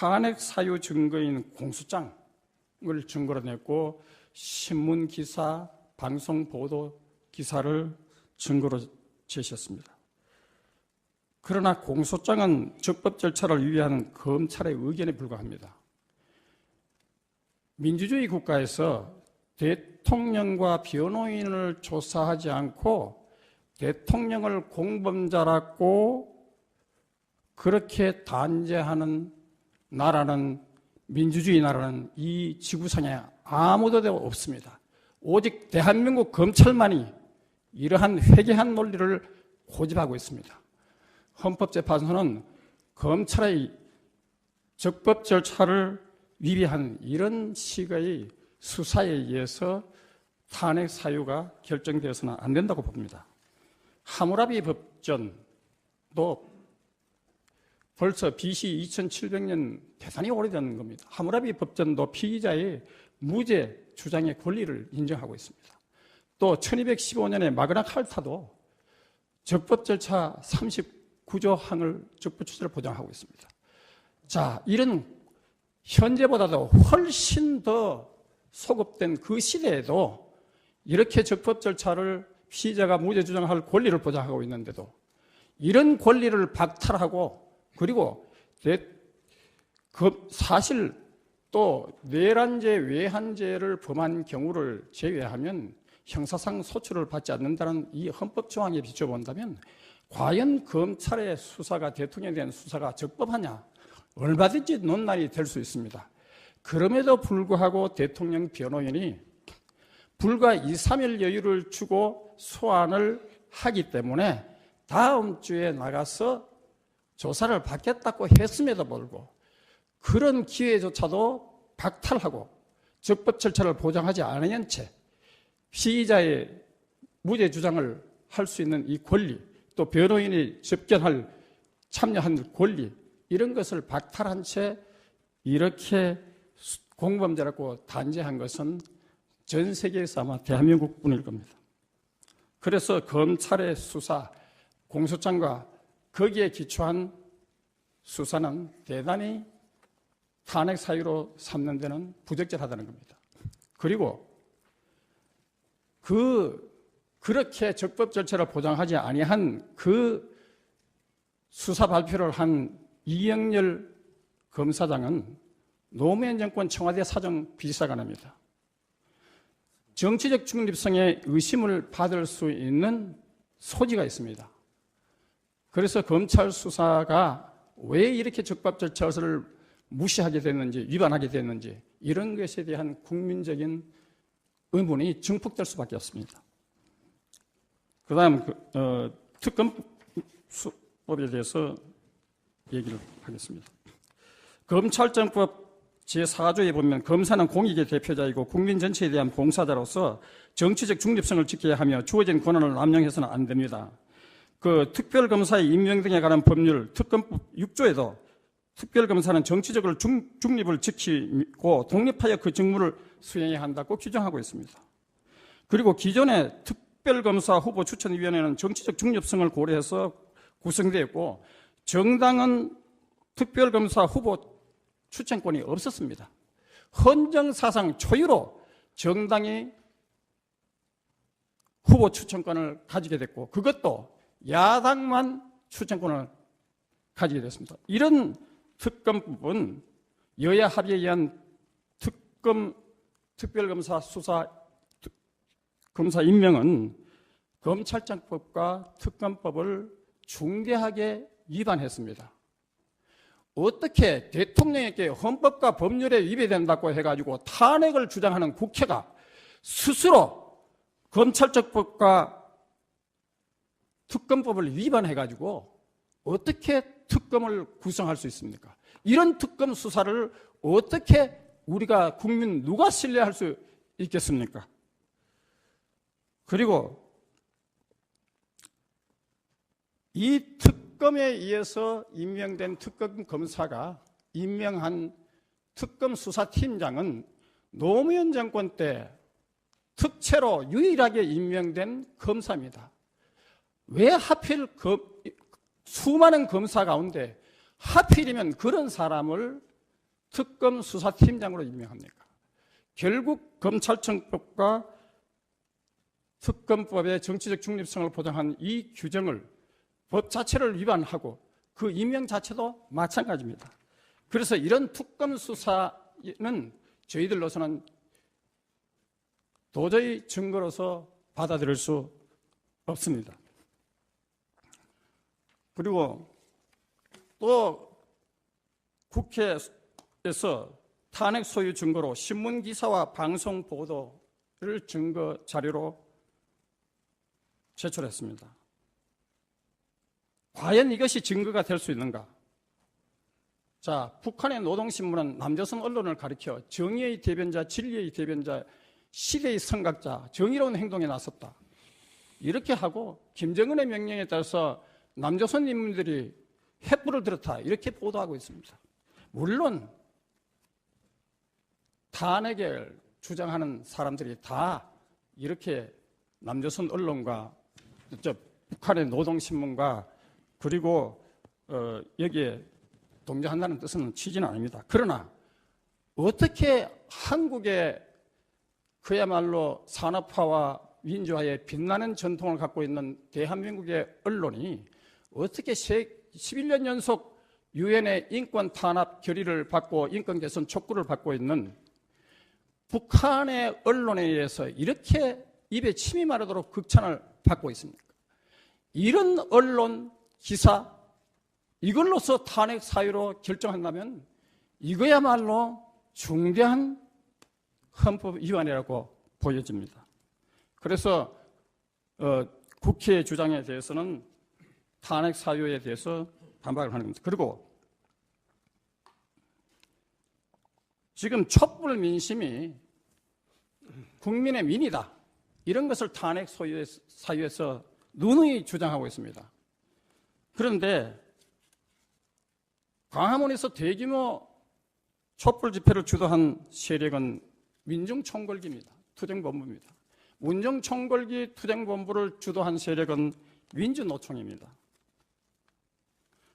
탄핵 사유 증거인 공소장을 증거로 냈고 신문 기사, 방송 보도 기사를 증거로 제시했습니다. 그러나 공소장은 적법 절차를 위한 검찰의 의견에 불과합니다. 민주주의 국가에서 대통령과 변호인을 조사하지 않고 대통령을 공범자라고 그렇게 단죄하는 나라는, 민주주의 나라는 이 지구상에 아무도 없습니다. 오직 대한민국 검찰만이 이러한 회개한 논리를 고집하고 있습니다. 헌법재판소는 검찰의 적법 절차를 위배한 이런 식의 수사에 의해서 탄핵 사유가 결정되어서는 안 된다고 봅니다. 하무라비 법전도 벌써 BC 2700년 대단히 오래된 겁니다. 하무라비 법전도 피의자의 무죄 주장의 권리를 인정하고 있습니다. 또 1215년에 마그나 칼타도 적법 절차 39조 항을 적법 절차를 보장하고 있습니다. 자, 이런 현재보다도 훨씬 더 소급된 그 시대에도 이렇게 적법 절차를 피의자가 무죄 주장할 권리를 보장하고 있는데도 이런 권리를 박탈하고, 그리고 사실 또 내란죄, 외환죄를 범한 경우를 제외하면 형사상 소출을 받지 않는다는 이 헌법 조항에 비춰본다면 과연 검찰의 수사가, 대통령에 대한 수사가 적법하냐, 얼마든지 논란이 될 수 있습니다. 그럼에도 불구하고 대통령 변호인이 불과 2, 3일 여유를 주고 소환을 하기 때문에 다음 주에 나가서 조사를 받겠다고 했음에도 불구하고 그런 기회조차도 박탈하고 적법 절차를 보장하지 않은 채 피의자의 무죄 주장을 할 수 있는 이 권리, 또 변호인이 접견할 참여한 권리, 이런 것을 박탈한 채 이렇게 공범자라고 단죄한 것은 전 세계에서 아마 대한민국뿐일 겁니다. 그래서 검찰의 수사, 공소장과 거기에 기초한 수사는 대단히 탄핵 사유로 삼는 데는 부적절하다는 겁니다. 그리고 그렇게 적법 절차를 보장하지 아니한 그 수사 발표를 한 이영렬 검사장은 노무현 정권 청와대 사정 비서관입니다. 정치적 중립성에 의심을 받을 수 있는 소지가 있습니다. 그래서 검찰 수사가 왜 이렇게 적법 절차를 무시하게 됐는지, 위반하게 됐는지, 이런 것에 대한 국민적인 의문이 증폭될 수밖에 없습니다. 그 다음 특검법에 대해서 얘기를 하겠습니다. 검찰정법 제4조에 보면 검사는 공익의 대표자이고 국민 전체에 대한 봉사자로서 정치적 중립성을 지켜야 하며 주어진 권한을 남용해서는 안 됩니다. 그 특별검사의 임명 등에 관한 법률 특검법 6조에도 특별검사는 정치적으로 중립을 지키고 독립하여 그 직무를 수행해야 한다고 규정하고 있습니다. 그리고 기존의 특별검사 후보 추천위원회는 정치적 중립성을 고려해서 구성되었고 정당은 특별검사 후보 추천권이 없었습니다. 헌정사상 초유로 정당이 후보 추천권을 가지게 됐고 그것도 야당만 추천권을 가지게 됐습니다. 이런 특검법은 여야 합의에 의한 특별검사 검사 임명은 검찰청법과 특검법을 중대하게 위반했습니다. 어떻게 대통령에게 헌법과 법률에 위배된다고 해가지고 탄핵을 주장하는 국회가 스스로 검찰청법과 특검법을 위반해가지고 어떻게 특검을 구성할 수 있습니까? 이런 특검 수사를 어떻게 우리가 국민 누가 신뢰할 수 있겠습니까? 그리고 이 특검에 의해서 임명된 특검 검사가 임명한 특검 수사팀장은 노무현 정권 때 특채로 유일하게 임명된 검사입니다. 왜 하필 수많은 검사 가운데 하필이면 그런 사람을 특검 수사팀장으로 임명합니까? 결국 검찰청법과 특검법의 정치적 중립성을 보장한 이 규정을 법 자체를 위반하고 그 임명 자체도 마찬가지입니다. 그래서 이런 특검 수사는 저희들로서는 도저히 증거로서 받아들일 수 없습니다. 그리고 또 국회에서 탄핵 소유 증거로 신문 기사와 방송 보도를 증거 자료로 제출했습니다. 과연 이것이 증거가 될 수 있는가? 자, 북한의 노동신문은 남조선 언론을 가리켜 정의의 대변자, 진리의 대변자, 시대의 선각자, 정의로운 행동에 나섰다. 이렇게 하고 김정은의 명령에 따라서 남조선 인민들이 횃불을 들었다. 이렇게 보도하고 있습니다. 물론 탄핵을 주장하는 사람들이 다 이렇게 남조선 언론과 북한의 노동신문과 그리고 여기에 동조한다는 뜻은 취지는 아닙니다. 그러나 어떻게 한국의 그야말로 산업화와 민주화의 빛나는 전통을 갖고 있는 대한민국의 언론이 어떻게 11년 연속 유엔의 인권 탄압 결의를 받고 인권 개선 촉구를 받고 있는 북한의 언론에 의해서 이렇게 입에 침이 마르도록 극찬을 받고 있습니까? 이런 언론 기사 이걸로서 탄핵 사유로 결정한다면 이거야말로 중대한 헌법 위반이라고 보여집니다. 그래서 국회의 주장에 대해서는 탄핵 사유에 대해서 반박을 하는 겁니다. 그리고 지금 촛불 민심이 국민의 민이다. 이런 것을 탄핵 사유에서 누누이 주장하고 있습니다. 그런데 광화문에서 대규모 촛불 집회를 주도한 세력은 민중총궐기입니다. 투쟁본부입니다. 민중총궐기 투쟁본부를 주도한 세력은 민주노총입니다.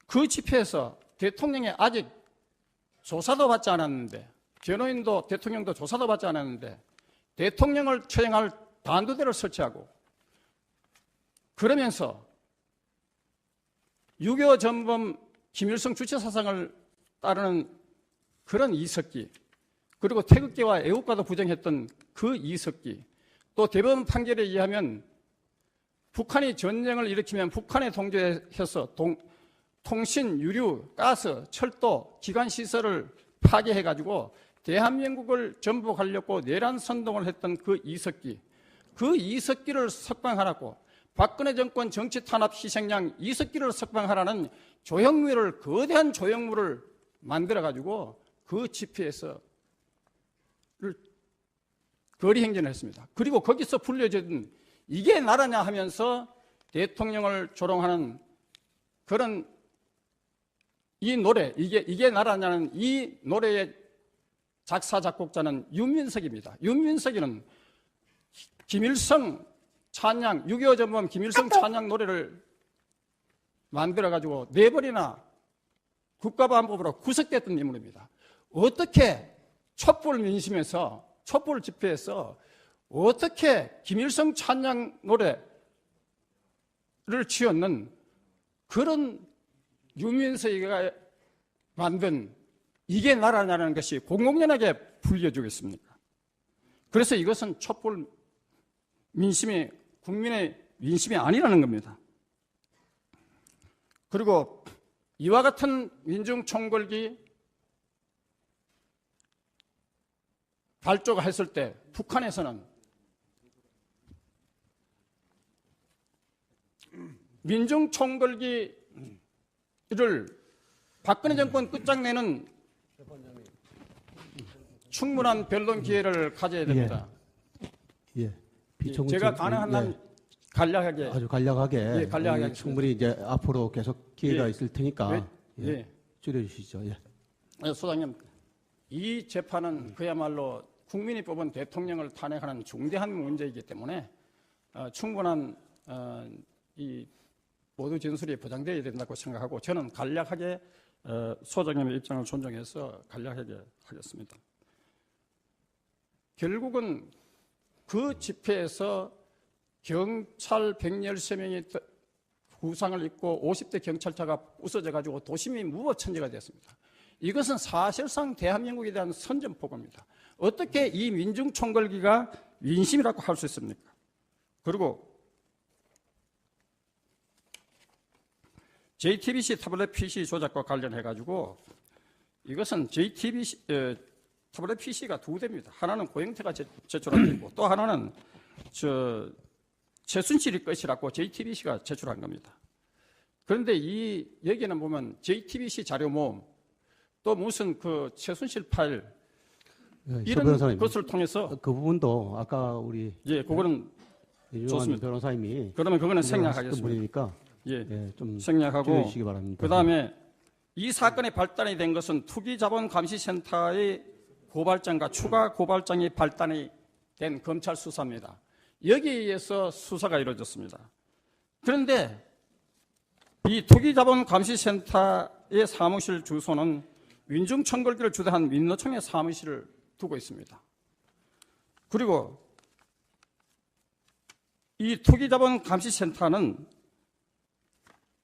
그 집회에서 대통령이 아직 조사도 받지 않았는데 변호인도 대통령도 조사도 받지 않았는데 대통령을 처형할 단두대를 설치하고 그러면서 6.25 전범 김일성 주체 사상을 따르는 그런 이석기 그리고 태극기와 애국가도 부정했던 그 이석기 또 대법원 판결에 의하면 북한이 전쟁을 일으키면 북한에 동조해서 통신, 유류, 가스, 철도, 기관시설을 파괴해가지고 대한민국을 전복하려고 내란 선동을 했던 그 이석기를 석방하라고 박근혜 정권 정치 탄압 희생양 이석기를 석방하라는 조형물을 거대한 조형물을 만들어가지고 그 집회에서 거리 행진을 했습니다. 그리고 거기서 불려진 이게 나라냐 하면서 대통령을 조롱하는 그런 이 노래, 이게 나라냐는 이 노래의 작사, 작곡자는 윤민석입니다. 윤민석이는 김일성 찬양, 6.25 전범 김일성 찬양 노래를 만들어가지고 4번이나 국가보안법으로 구속됐던 인물입니다. 어떻게 촛불 민심에서, 촛불 집회에서 어떻게 김일성 찬양 노래를 지었는 그런 윤민석이가 만든 이게 나라냐는 것이 공공연하게 불려주겠습니까? 그래서 이것은 촛불 민심이 국민의 민심이 아니라는 겁니다. 그리고 이와 같은 민중총궐기 발조가 했을 때 북한에서는 민중총궐기를 박근혜 정권 끝장내는 충분한 변론 기회를 가져야 됩니다. 예. 제가 가능한 한 간략하게 아주 간략하게, 간략하게 충분히 이제 앞으로 계속 기회가 있을 테니까 줄여주시죠. 소장님, 이 재판은 그야말로 국민이 뽑은 대통령을 탄핵하는 중대한 문제이기 때문에 충분한 이 모두 진술이 보장되어야 된다고 생각하고 저는 간략하게 소장님의 입장을 존중해서 간략하게 하겠습니다. 결국은 그 집회에서 경찰 113명이 구상을 입고 50대 경찰차가 부서져 가지고 도심이 무법천지가 됐습니다. 이것은 사실상 대한민국에 대한 선전포고입니다. 어떻게 이 민중총궐기가 민심이라고 할 수 있습니까? 그리고 JTBC 타블렛 PC 조작과 관련해 가지고 이것은 JTBC 타블렛 PC가 두 대입니다. 하나는 고영태가 제출한 거고 또 하나는 최순실이 것이라고 JTBC가 제출한 겁니다. 그런데 이 여기는 보면 JTBC 자료 모음 또 무슨 그 최순실 파일 이런 것을 통해서 그 부분도 아까 우리 그거는 좋습니다. 변호사님이 그러면 그거는 생략하겠습니다. 분이니까 좀 생략하고 주시기 바랍니다. 그다음에 이 사건의 발단이 된 것은 투기자본감시센터의 고발장과 추가 고발장이 발단이 된 검찰 수사입니다. 여기에 의해서 수사가 이루어졌습니다. 그런데 이 투기자본감시센터의 사무실 주소는 민중총궐기를 주도한 민노총의 사무실을 두고 있습니다. 그리고 이 투기자본감시센터는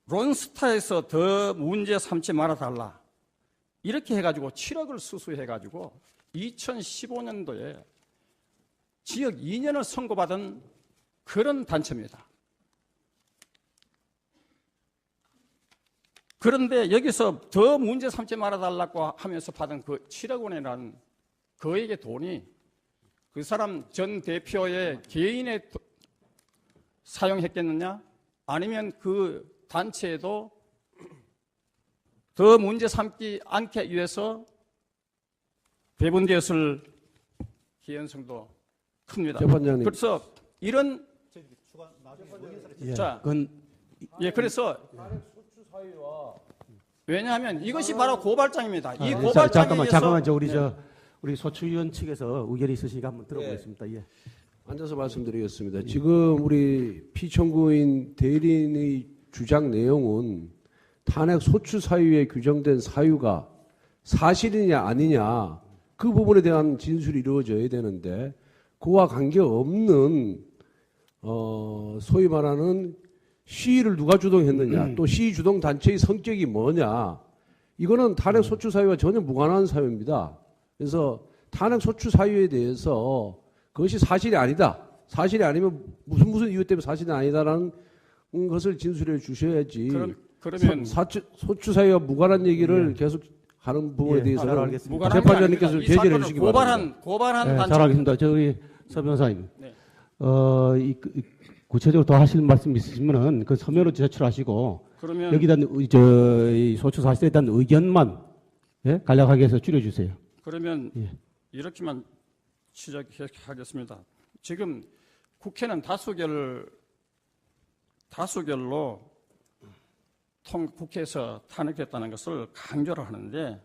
론스타에서 더 문제 삼지 말아달라 이렇게 해가지고 7억을 수수해가지고 2015년도에 지역 2년을 선고받은 그런 단체입니다. 그런데 여기서 더 문제 삼지 말아달라고 하면서 받은 그 7억 원이라는 그에게 돈이 그 사람 전 대표의 개인에 사용했겠느냐? 아니면 그 단체에도 더 문제 삼지 않기 위해서 배분되었을 개연성도 큽니다. 재판장님. 그래서 이런 그래서 왜냐하면 이것이 바로 고발장입니다. 이 고발장에 잠깐만 우리 소추위원 측에서 의견이 있으시니까 한번 들어보겠습니다. 예. 앉아서 말씀드리겠습니다. 지금 우리 피청구인 대리인의 주장 내용은 탄핵 소추 사유에 규정된 사유가 사실이냐 아니냐 그 부분에 대한 진술이 이루어져야 되는데 그와 관계없는 소위 말하는 시위를 누가 주동했느냐 또 시위 주동 단체의 성격이 뭐냐 이거는 탄핵 소추 사유와 전혀 무관한 사유입니다. 그래서 탄핵 소추 사유에 대해서 그것이 사실이 아니다. 사실이 아니면 무슨 이유 때문에 사실이 아니다라는 것을 진술해 주셔야지. 그러면 소추 사유와 무관한 얘기를 계속 하는 부분에 대해서는 재판장님께서 제재를 해주시기 바랍니다. 고발한 단체. 잘 알겠습니다. 저희 서 변호사님. 구체적으로 더 하실 말씀 있으시면은 그 서면으로 제출하시고 그러면 여기다 이 소추 사실에 대한 의견만 간략하게 해서 줄여주세요. 그러면 이렇게만 시작하겠습니다. 지금 국회는 다수결로 국회에서 탄핵했다는 것을 강조를 하는데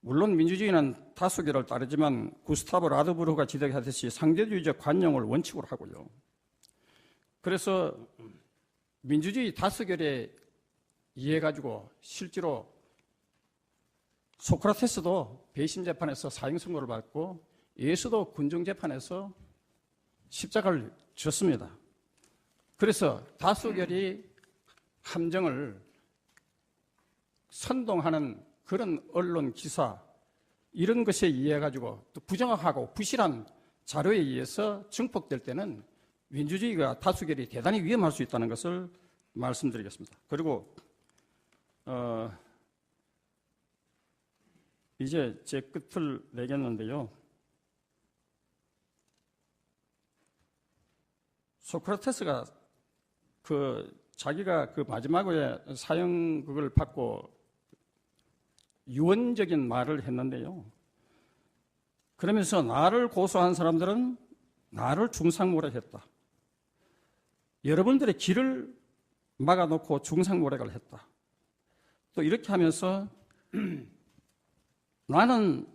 물론 민주주의는 다수결을 따르지만 구스타브 라드부르가 지적하듯이 상대주의적 관용을 원칙으로 하고요. 그래서 민주주의 다수결에 의해 가지고 실제로 소크라테스도 배심 재판에서 사형 선고를 받고 예수도 군중 재판에서 십자가를 졌습니다. 그래서 다수결이 함정을 선동하는 그런 언론 기사 이런 것에 의해 가지고 또 부정확하고 부실한 자료에 의해서 증폭될 때는 민주주의가 다수결이 대단히 위험할 수 있다는 것을 말씀드리겠습니다. 그리고 이제 제 끝을 내겠는데요. 소크라테스가 자기가 마지막에 사형 그걸 받고 유언적인 말을 했는데요. 그러면서 나를 고소한 사람들은 나를 중상모략했다. 여러분들의 길을 막아놓고 중상모략을 했다. 또 이렇게 하면서 나는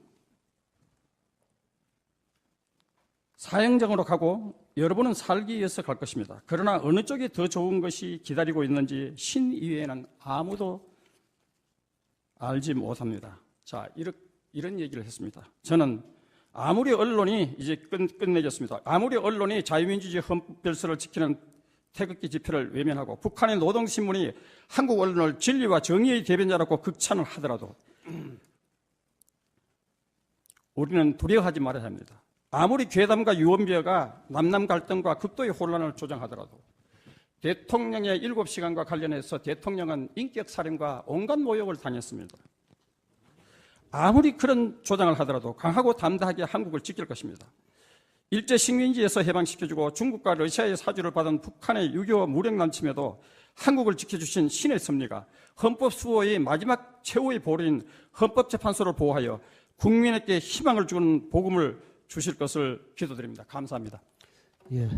사형장으로 가고 여러분은 살기 위해서 갈 것입니다. 그러나 어느 쪽이 더 좋은 것이 기다리고 있는지 신 이외에는 아무도 알지 못합니다. 자, 이런 얘기를 했습니다. 저는 아무리 언론이 이제 끝내겠습니다. 아무리 언론이 자유민주주의 헌법 질서를 지키는 태극기 집회를 외면하고 북한의 노동신문이 한국 언론을 진리와 정의의 대변자라고 극찬을 하더라도 우리는 두려워하지 말아야 합니다. 아무리 괴담과 유언비어가 남남 갈등과 극도의 혼란을 조장하더라도 대통령의 7시간과 관련해서 대통령은 인격 살인과 온갖 모욕을 당했습니다. 아무리 그런 조장을 하더라도 강하고 담대하게 한국을 지킬 것입니다. 일제 식민지에서 해방시켜주고 중국과 러시아의 사주를 받은 북한의 6.25 무력 남침에도 한국을 지켜주신 신의 섭리가 헌법 수호의 마지막 최후의 보루인 헌법재판소를 보호하여 국민에게 희망을 주는 복음을 주실 것을 기도드립니다. 감사합니다. 예.